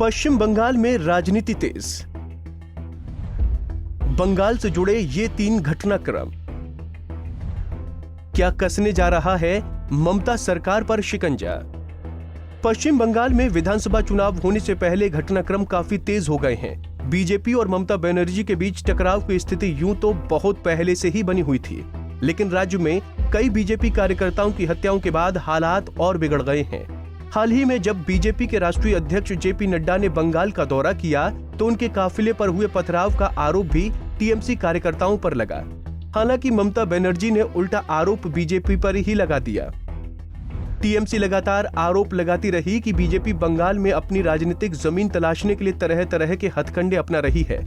पश्चिम बंगाल में राजनीति तेज। बंगाल से जुड़े ये 3 घटनाक्रम। क्या कसने जा रहा है ममता सरकार पर शिकंजा? पश्चिम बंगाल में विधानसभा चुनाव होने से पहले घटनाक्रम काफी तेज हो गए हैं। बीजेपी और ममता बनर्जी के बीच टकराव की स्थिति यूं तो बहुत पहले से ही बनी हुई थी, लेकिन राज्य में कई बीजेपी कार्यकर्ताओं की हत्याओं के बाद हालात और बिगड़ गए हैं। हाल ही में जब बीजेपी के राष्ट्रीय अध्यक्ष जेपी नड्डा ने बंगाल का दौरा किया तो उनके काफिले पर हुए पथराव का आरोप भी टीएमसी कार्यकर्ताओं पर लगा। हालांकि ममता बनर्जी ने उल्टा आरोप बीजेपी पर ही लगा दिया। टीएमसी लगातार आरोप लगाती रही कि बीजेपी बंगाल में अपनी राजनीतिक जमीन तलाशने के लिए तरह तरह के हथकंडे अपना रही है,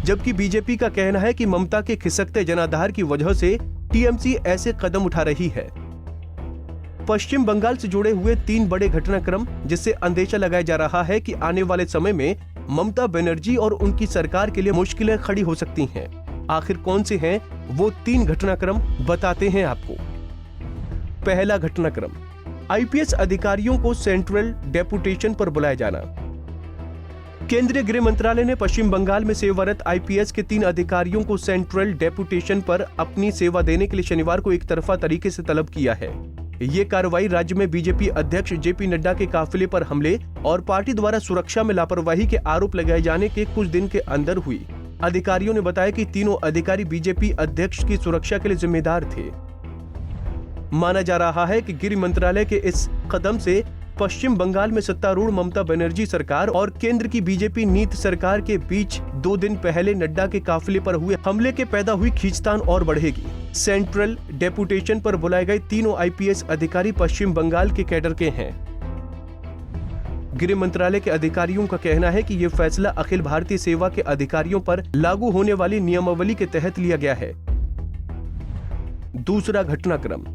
जबकि बीजेपी का कहना है कि ममता के खिसकते जनाधार की वजह से टीएमसी ऐसे कदम उठा रही है। पश्चिम बंगाल से जुड़े हुए 3 बड़े घटनाक्रम, जिससे अंदेशा लगाया जा रहा है कि आने वाले समय में ममता बनर्जी और उनकी सरकार के लिए मुश्किलें खड़ी हो सकती हैं। आखिर कौन से हैं वो 3 घटनाक्रम, बताते हैं आपको। पहला घटनाक्रम, आईपीएस अधिकारियों को सेंट्रल डेपुटेशन पर बुलाया जाना। केंद्रीय गृह मंत्रालय ने पश्चिम बंगाल में सेवारत आईपीएस के 3 अधिकारियों को सेंट्रल डेपुटेशन पर अपनी सेवा देने के लिए शनिवार को एक तरफा तरीके से तलब किया है। ये कार्रवाई राज्य में बीजेपी अध्यक्ष जेपी नड्डा के काफिले पर हमले और पार्टी द्वारा सुरक्षा में लापरवाही के आरोप लगाए जाने के कुछ दिन के अंदर हुई। अधिकारियों ने बताया कि तीनों अधिकारी बीजेपी अध्यक्ष की सुरक्षा के लिए जिम्मेदार थे। माना जा रहा है कि गृह मंत्रालय के इस कदम से पश्चिम बंगाल में सत्तारूढ़ ममता बनर्जी सरकार और केंद्र की बीजेपी नीति सरकार के बीच 2 दिन पहले नड्डा के काफिले पर हुए हमले के पैदा हुई खींचतान और बढ़ेगी। सेंट्रल डेपुटेशन पर बुलाए गए तीनों आईपीएस अधिकारी पश्चिम बंगाल के कैडर के हैं। गृह मंत्रालय के अधिकारियों का कहना है कि यह फैसला अखिल भारतीय सेवा के अधिकारियों पर लागू होने वाली नियमावली के तहत लिया गया है। दूसरा घटनाक्रम,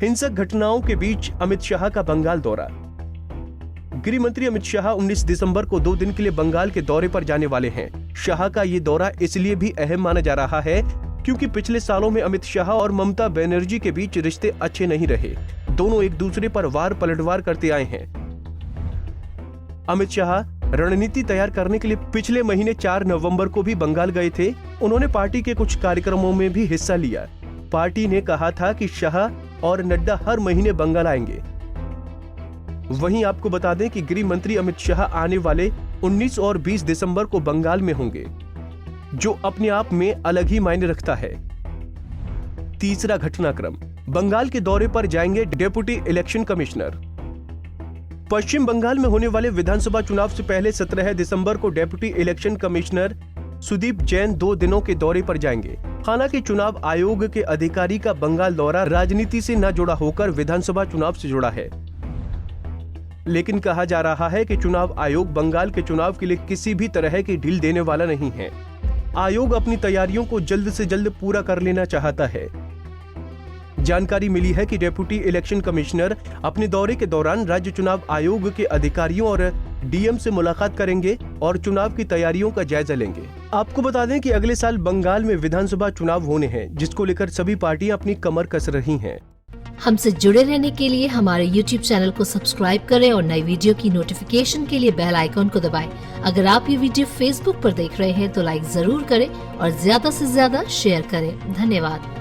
हिंसक घटनाओं के बीच अमित शाह का बंगाल दौरा। गृह मंत्री अमित शाह 19 दिसंबर को 2 दिन के लिए बंगाल के दौरे पर जाने वाले हैं। शाह का ये दौरा इसलिए भी अहम माना जा रहा है क्योंकि पिछले सालों में अमित शाह और ममता बनर्जी के बीच रिश्ते अच्छे नहीं रहे। दोनों एक दूसरे पर वार पलटवार करते आए हैं। अमित शाह रणनीति तैयार करने के लिए पिछले महीने 4 नवंबर को भी बंगाल गए थे। उन्होंने पार्टी के कुछ कार्यक्रमों में भी हिस्सा लिया। पार्टी ने कहा था कि शाह और नड्डा हर महीने बंगाल आएंगे। वहीं आपको बता दें कि गृह मंत्री अमित शाह आने वाले 19 और 20 दिसंबर को बंगाल में होंगे, जो अपने आप में अलग ही मायने रखता है। तीसरा घटनाक्रम, बंगाल के दौरे पर जाएंगे डेप्यूटी इलेक्शन कमिश्नर। पश्चिम बंगाल में होने वाले विधानसभा चुनाव से पहले 17 दिसंबर को deputy election commissioner Sudeep Jain 2 दिनों के दौरे पर जाएंगे। हालांकि चुनाव आयोग के अधिकारी का बंगाल दौरा राजनीति से न जुड़ा होकर विधानसभा चुनाव से जुड़ा है, लेकिन कहा जा रहा है कि चुनाव आयोग बंगाल के चुनाव के लिए किसी भी तरह की ढील देने वाला नहीं है। आयोग अपनी तैयारियों को जल्द से जल्द पूरा कर लेना चाहता है। जानकारी मिली है कि डेप्यूटी इलेक्शन कमिश्नर अपने दौरे के दौरान राज्य चुनाव आयोग के अधिकारियों और डीएम से मुलाकात करेंगे और चुनाव की तैयारियों का जायजा लेंगे। आपको बता दें कि अगले साल बंगाल में विधानसभा चुनाव होने हैं, जिसको लेकर सभी पार्टियां अपनी कमर कस रही हैं। हमसे जुड़े रहने के लिए हमारे YouTube चैनल को सब्सक्राइब करें और नई वीडियो की नोटिफिकेशन के लिए बेल आइकॉन को दबाएं। अगर आप ये वीडियो Facebook पर देख रहे हैं तो लाइक जरूर करें और ज्यादा से ज्यादा शेयर करें। धन्यवाद।